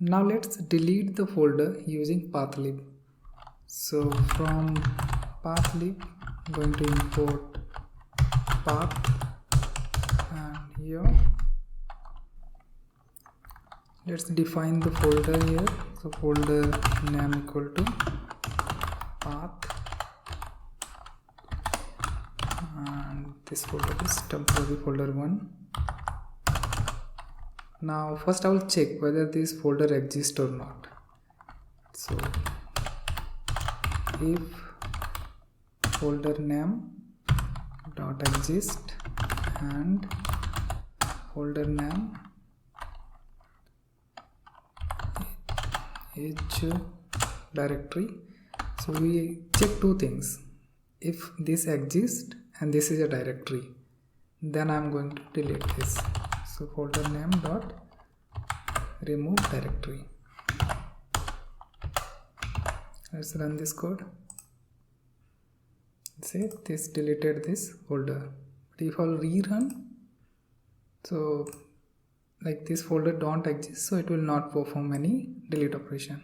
Now let's delete the folder using pathlib. So from pathlib, I'm going to import path, and here let's define the folder here. So folder name equal to path, and this folder is temporary folder 1. Now first I will check whether this folder exists or not. So if folder name dot exist and folder name is directory, so we check two things. If this exists and this is a directory, then I'm going to delete this. So folder name dot remove directory. Let's run this code. Say this deleted this folder, but if I'll rerun, so like this folder don't exist, so it will not perform any delete operation.